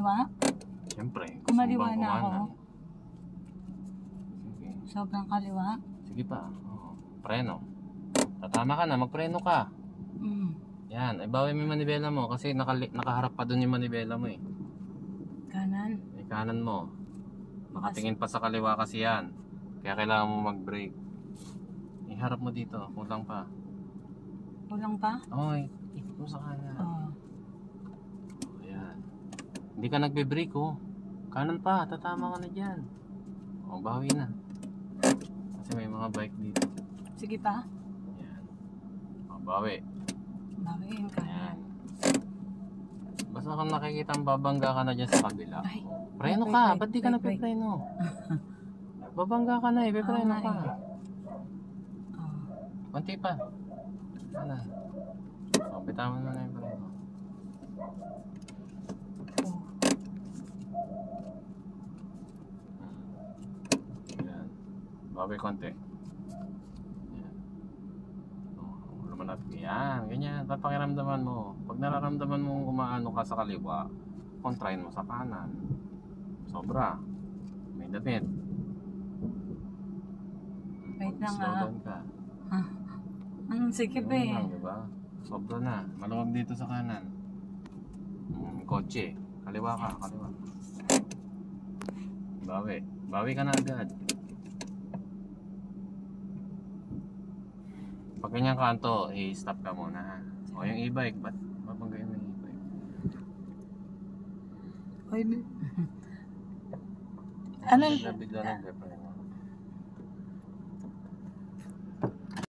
Kaliwa? Siyempre. Kumaliwa na ako. Sige. Sobrang kaliwa? Sige pa. Oo. Preno. Tatama ka na, magpreno ka. Yan, ibawi mo yung manibela mo kasi nakaharap pa dun yung manibela mo eh. Kanan? Kanan mo. Nakatingin pa sa kaliwa kasi yan. Kaya kailangan mo mag-brake. Iharap mo dito, kulang pa. Kulang pa? Oo, ikot mo sa kanan. Oo. Ayan. Hindi ka nagbe-brake oh. Kanan pa, tatama ka na dyan. O, bawi na. Kasi may mga bike dito. Sige pa? Ayan. O, bawi. Bawiin ka. Ayan. Basta kung nakikita ang babangga ka na dyan sa kabila. Ay, Preno ka, ba't di ka nagpe-preno? Babangga ka na eh, pe-preno ka. Konti pa. Sana. O, bitawan mo na yung preno. Ayan. Bawi konti. Ayan. O, lumanat. Ayan, ganyan. Papakiramdaman mo. Pag nararamdaman mo umaano ka sa kaliwa, kontrahin mo sa kanan. Sobra. May damit. Wait lang Slow ah. down ka. Anong sige ba eh? Diba? Sobra na. Maluwag dito sa kanan. Kotse. Kaliwa ka. Kaliwa. Bawi. Bawi ka na agad. Pag ganyang kanto, i-stop ka muna ha. O yung e-bike, ba't babanggayin mo yung e-bike? Ano? Bigla nag-preno.